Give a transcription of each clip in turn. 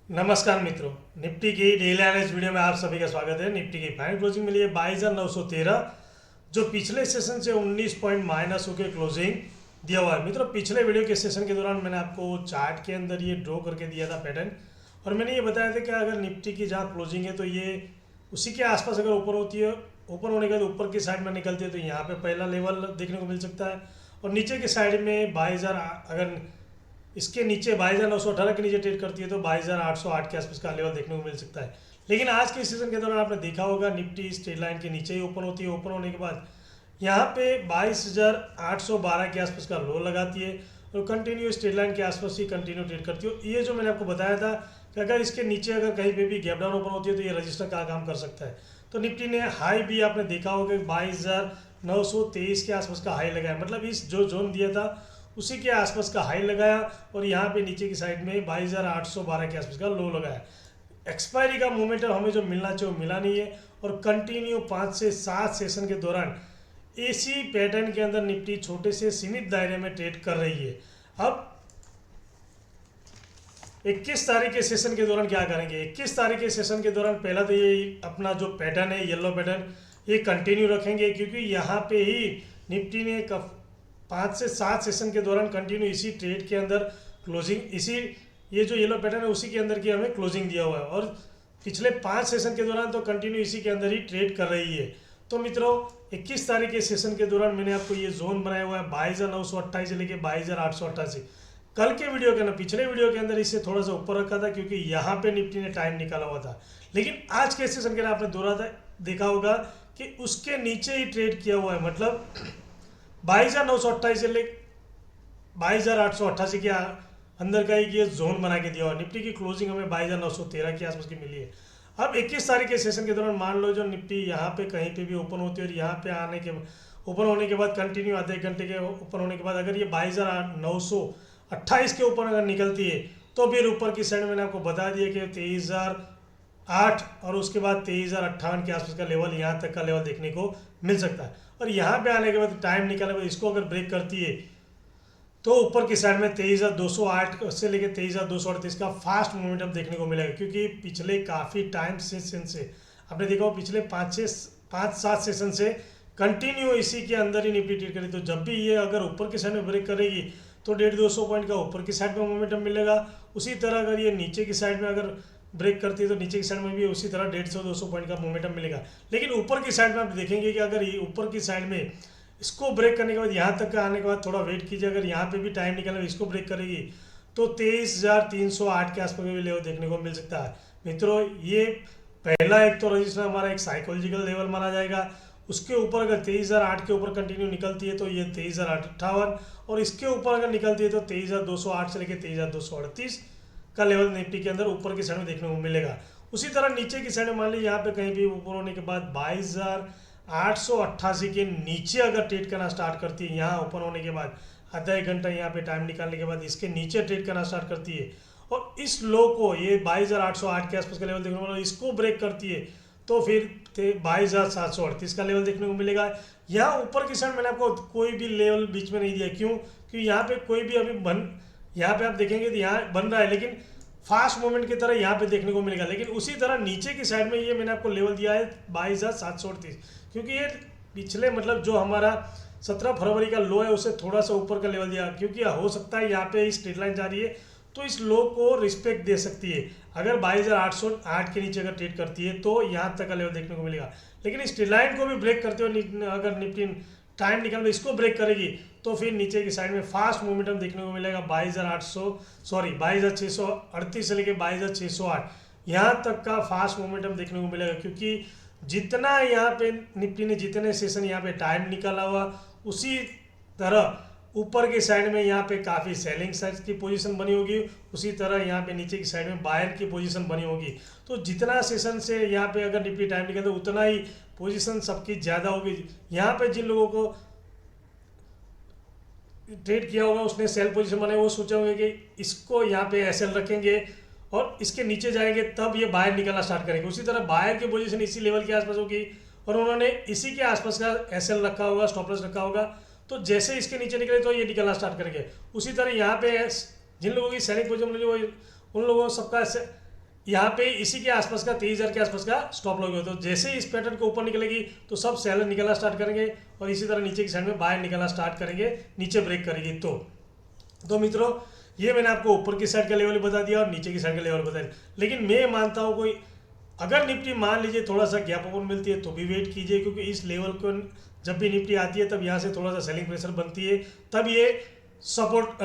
नमस्कार मित्रों, निफ्टी की डेली एनालिसिस वीडियो में आप सभी का स्वागत है। निफ्टी की फाइनल क्लोजिंग मिली है 22,913, जो पिछले सेशन से 19 पॉइंट माइनस होकर क्लोजिंग दिया हुआ है। मित्रों, पिछले वीडियो के सेशन के दौरान मैंने आपको चार्ट के अंदर ये ड्रॉ करके दिया था पैटर्न, और मैंने ये बताया था कि अगर निफ्टी की जहाँ क्लोजिंग है तो ये उसी के आसपास अगर ओपन होती है, ओपन होने के बाद ऊपर की साइड में निकलती है तो यहाँ पे पहला लेवल देखने को मिल सकता है, और नीचे की साइड में 22,000 अगर इसके नीचे 22,918 के नीचे ट्रेड करती है तो 22,808 के आसपास का लेवल देखने को मिल सकता है। लेकिन आज के सीजन के दौरान आपने देखा होगा निफ्टी स्ट्रेट लाइन के नीचे ही ओपन होती है। ओपन होने के बाद यहाँ पे 22,812 के आसपास का लो लगाती है और कंटिन्यू स्ट्रेट लाइन के आसपास ही कंटिन्यू ट्रेड करती है। ये जो मैंने आपको बताया था कि अगर इसके नीचे अगर कहीं पे भी गैप डाउन ओपन होती है तो ये रजिस्टर का काम कर सकता है। तो निफ्टी ने हाई भी आपने देखा होगा 22,923 के आसपास का हाई लगाया, मतलब इस जो जोन दिया था उसी के आसपास का हाई लगाया, और यहाँ पे नीचे की साइड में 22,812 के आसपास का लो लगाया। एक्सपायरी का मोमेंटम हमें जो मिलना चाहिए वो मिला नहीं है, और कंटिन्यू 5 से 7 सेशन के दौरान इसी पैटर्न के अंदर निफ्टी छोटे से सीमित दायरे में ट्रेड कर रही है। अब 21 तारीख के सेशन के दौरान क्या करेंगे? 21 तारीख के सेशन के दौरान पहला तो ये अपना जो पैटर्न है येलो पैटर्न ये कंटिन्यू रखेंगे, क्योंकि यहाँ पे ही निफ्टी ने 5 से 7 सेशन के दौरान कंटिन्यू इसी ट्रेड के अंदर क्लोजिंग, इसी ये जो येलो पैटर्न है उसी के अंदर की हमें क्लोजिंग दिया हुआ है, और पिछले 5 सेशन के दौरान तो कंटिन्यू इसी के अंदर ही ट्रेड कर रही है। तो मित्रों, 21 तारीख के सेशन के दौरान मैंने आपको ये जोन बनाया हुआ है 22,928 से लेकर 22,888। कल के वीडियो के अंदर, पिछले वीडियो के अंदर इसे थोड़ा सा ऊपर रखा था क्योंकि यहाँ पे निफ्टी ने टाइम निकाला हुआ था, लेकिन आज के सेशन के अंदर आपने देखा होगा कि उसके नीचे ही ट्रेड किया हुआ है, मतलब 22,928 से ले 22,888 के अंदर का एक ये जोन बना के दिया हुआ। निफ्टी की क्लोजिंग हमें 22,913 के आसपास की मिली है। अब 21 तारीख के सेशन के दौरान मान लो जो निफ्टी यहाँ पे कहीं पे भी ओपन होती है और यहाँ पे आने के ओपन होने के बाद कंटिन्यू आधे घंटे के ओपन होने के बाद अगर ये 22,928 के ऊपर अगर निकलती है तो फिर ऊपर की साइड मैंने आपको बता दिया कि 23,008 और उसके बाद 23,058 के आसपास का लेवल, यहाँ तक का लेवल देखने को मिल सकता है। और यहाँ पे आने के बाद टाइम निकालने के बाद इसको अगर ब्रेक करती है तो ऊपर की साइड में 23,208 से लेकर 23,238 का फास्ट मोमेंटम देखने को मिलेगा, क्योंकि पिछले काफ़ी टाइम सेशन से आपने देखा हो पिछले 5-7 सेशन से कंटिन्यू इसी के अंदर ही निफ्टी ट्रेड करी। तो जब भी ये अगर ऊपर की साइड में ब्रेक करेगी तो 150-200 पॉइंट का ऊपर की साइड में मोमेंटम मिलेगा। उसी तरह अगर ये नीचे की साइड में अगर ब्रेक करती है तो नीचे की साइड में भी उसी तरह 150-200 पॉइंट का मोमेंटम मिलेगा। लेकिन ऊपर की साइड में आप देखेंगे कि अगर ये ऊपर की साइड में इसको ब्रेक करने के बाद यहाँ तक का आने के बाद थोड़ा वेट कीजिए, अगर यहाँ पे भी टाइम निकालना इसको ब्रेक करेगी तो 23,308 के आसपास भी लेवल देखने को मिल सकता है। मित्रों, ये पहला एक तो रजिस्टर हमारा एक साइकोलॉजिकल लेवल माना जाएगा। उसके ऊपर अगर 23,008 के ऊपर कंटिन्यू निकलती है तो ये 23,058, और इसके ऊपर अगर निकलती है तो 23,208 से लेकर 23,238 का लेवल निफ्टी के अंदर ऊपर की साइड में देखने को मिलेगा। उसी तरह नीचे की साइड में मान लीजिए यहाँ पे कहीं भी ऊपर होने के बाद 22,888 के नीचे अगर ट्रेड करना स्टार्ट करती है, यहाँ ओपन होने के बाद आधा एक घंटा यहाँ पे टाइम निकालने के बाद इसके नीचे ट्रेड करना स्टार्ट करती है और इस लो को, ये 22,808 के आसपास का लेवल देखने को मिलेगा, इसको ब्रेक करती है तो फिर 22,738 का लेवल देखने को मिलेगा। यहाँ ऊपर की साइड मैंने आपको कोई भी लेवल बीच में नहीं दिया, क्यों? क्योंकि यहाँ पे कोई भी अभी यहाँ पे आप देखेंगे तो यहाँ बन रहा है, लेकिन फास्ट मूवमेंट की तरह यहाँ पे देखने को मिलेगा। लेकिन उसी तरह नीचे की साइड में ये मैंने आपको लेवल दिया है 22,738, क्योंकि ये पिछले मतलब जो हमारा 17 फरवरी का लो है उससे थोड़ा सा ऊपर का लेवल दिया, क्योंकि हो सकता है यहाँ पे स्ट्रेट लाइन जा रही है तो इस लो को रिस्पेक्ट दे सकती है। अगर 22,808 के नीचे अगर ट्रेड करती है तो यहाँ तक का लेवल देखने को मिलेगा, लेकिन इस स्ट्रेट लाइन को भी ब्रेक करते हुए अगर निफ्टी टाइम निकल में इसको ब्रेक करेगी तो फिर नीचे की साइड में फास्ट मोमेंटम देखने को मिलेगा 22,638 से लेकर 22,608 यहाँ तक का फास्ट मोमेंटम देखने को मिलेगा। क्योंकि जितना यहाँ पे निफ्टी ने जितने सेशन यहाँ पे टाइम निकाला हुआ, उसी तरह ऊपर की साइड में यहाँ पे काफ़ी सेलिंग साइड की पोजीशन बनी होगी, उसी तरह यहाँ पे नीचे की साइड में बायर की पोजीशन बनी होगी। तो जितना सेशन से यहाँ पे अगर निफ्टी टाइम निकलता है उतना ही पोजीशन सबकी ज़्यादा होगी। यहाँ पे जिन लोगों को ट्रेड किया होगा उसने सेल पोजीशन बनाई, वो सोचे होंगे कि इसको यहाँ पे एसएल रखेंगे और इसके नीचे जाएंगे तब ये बाहर निकलना स्टार्ट करेंगे। उसी तरह बाहर की पोजीशन इसी लेवल के आसपास होगी और उन्होंने इसी के आसपास का एसएल रखा होगा, स्टॉप लॉस रखा होगा, तो जैसे इसके नीचे निकले तो ये निकलना स्टार्ट करेंगे। उसी तरह यहाँ पे जिन लोगों की सेलिंग पोजीशन मिली वो उन लोगों सबका यहाँ पे इसी के आसपास का 23,000 के आसपास का स्टॉप लॉस होता है। तो जैसे ही इस पैटर्न को ऊपर निकलेगी तो सब सेलर निकलना स्टार्ट करेंगे और इसी तरह नीचे की साइड में बायर निकलना स्टार्ट करेंगे, नीचे ब्रेक करेगी तो मित्रों ये मैंने आपको ऊपर की साइड का लेवल बता दिया और नीचे की साइड का लेवल बता दिया। लेकिन मैं मानता हूँ कोई अगर निफ्टी मान लीजिए थोड़ा सा गैप ओपन मिलती है तो भी वेट कीजिए, क्योंकि इस लेवल को जब भी निफ्टी आती है तब यहाँ से थोड़ा सा सेलिंग प्रेशर बनती है, तब ये सपोर्ट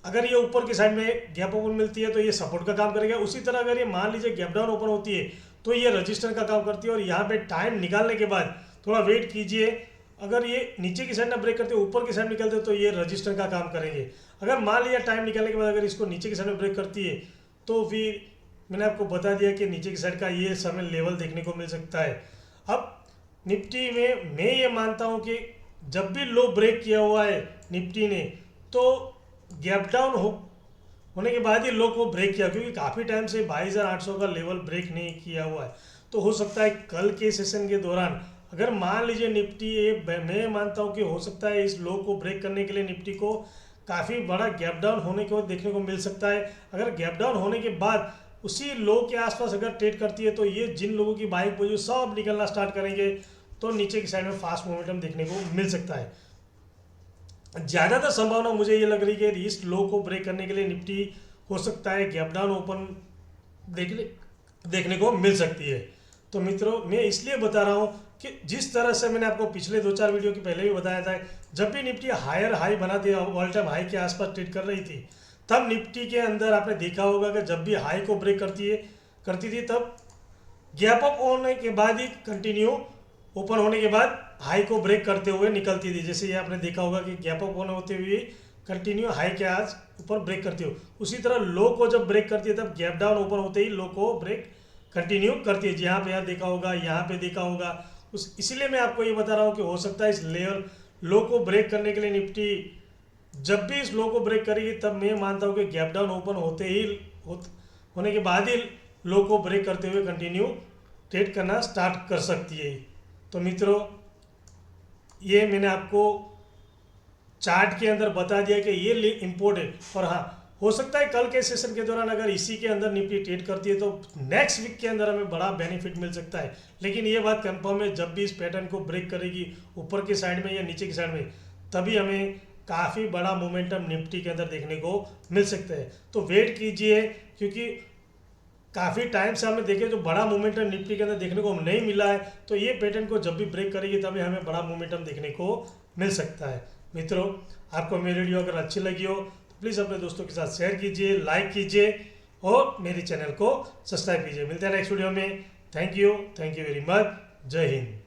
अगर ये ऊपर की साइड में गैप ओपन मिलती है तो ये सपोर्ट का काम करेगा। उसी तरह अगर ये मान लीजिए गैप डाउन ओपन होती है तो ये रजिस्टर का काम करती है और यहाँ पे टाइम निकालने के बाद थोड़ा वेट कीजिए। अगर ये नीचे की साइड ना ब्रेक करते ऊपर की साइड निकलते तो ये रजिस्टर का काम करेंगे। अगर मान लिया टाइम निकालने के बाद अगर इसको नीचे की साइड में ब्रेक करती है तो फिर मैंने आपको बता दिया कि नीचे की साइड का ये समय लेवल देखने को मिल सकता है। अब निफ्टी में मैं ये मानता हूँ कि जब भी लो ब्रेक किया हुआ है निफ्टी ने तो गैप डाउन होने के बाद ही लो को ब्रेक किया, क्योंकि काफ़ी टाइम से 22,800 का लेवल ब्रेक नहीं किया हुआ है। तो हो सकता है कल के सेशन के दौरान अगर मान लीजिए निफ्टी मैं मानता हूँ कि हो सकता है इस लो को ब्रेक करने के लिए निफ्टी को काफ़ी बड़ा गैप डाउन होने को देखने को मिल सकता है। अगर गैप डाउन होने के बाद उसी लो के आसपास अगर ट्रेड करती है तो ये जिन लोगों की बाइंग पोजीशन सब निकलना स्टार्ट करेंगे तो नीचे की साइड में फास्ट मोमेंटम देखने को मिल सकता है। ज़्यादातर संभावना मुझे ये लग रही है कि इस लो को ब्रेक करने के लिए निफ्टी हो सकता है गैप डाउन ओपन देखने को मिल सकती है। तो मित्रों मैं इसलिए बता रहा हूँ कि जिस तरह से मैंने आपको पिछले 2-4 वीडियो के पहले भी बताया था, जब भी निफ्टी हायर हाई बनाती है ऑल टाइम हाई के आसपास ट्रेड कर रही थी तब निफ्टी के अंदर आपने देखा होगा कि जब भी हाई को ब्रेक करती थी तब गैप अप होने के बाद ही कंटिन्यू ओपन होने के बाद हाई को ब्रेक करते हुए निकलती थी। जैसे ये आपने देखा होगा कि गैप अप होने होते हुए कंटिन्यू हाई के आज ऊपर ब्रेक करती हो, उसी तरह लो को जब ब्रेक करती है तब गैप डाउन ओपन होते ही लो को ब्रेक कंटिन्यू करती है। जहाँ पे यहाँ देखा होगा, यहाँ पे देखा होगा, इसीलिए मैं आपको ये बता रहा हूँ कि हो सकता है इस लेवल लो को ब्रेक करने के लिए निफ्टी जब भी इस लो को ब्रेक करेगी तब मैं मानता हूँ कि गैप डाउन ओपन होने के बाद ही लो को ब्रेक करते हुए कंटिन्यू ट्रेड करना स्टार्ट कर सकती है। तो मित्रों ये मैंने आपको चार्ट के अंदर बता दिया कि ये इम्पोर्टेंट, और हाँ हो सकता है कल के सेशन के दौरान अगर इसी के अंदर निफ्टी ट्रेड करती है तो नेक्स्ट वीक के अंदर हमें बड़ा बेनिफिट मिल सकता है। लेकिन ये बात कंफर्म है जब भी इस पैटर्न को ब्रेक करेगी ऊपर की साइड में या नीचे की साइड में तभी हमें काफ़ी बड़ा मोमेंटम निफ्टी के अंदर देखने को मिल सकता है। तो वेट कीजिए, क्योंकि काफ़ी टाइम से हमें देखें जो बड़ा मोमेंटम निफ्टी के अंदर देखने को नहीं मिला है, तो ये पैटर्न को जब भी ब्रेक करेगी तभी हमें बड़ा मोमेंटम देखने को मिल सकता है। मित्रों आपको मेरी वीडियो अगर अच्छी लगी हो तो प्लीज़ अपने दोस्तों के साथ शेयर कीजिए, लाइक कीजिए और मेरे चैनल को सब्सक्राइब कीजिए। मिलते हैं नेक्स्ट वीडियो में। Thank you very much. जय हिंद।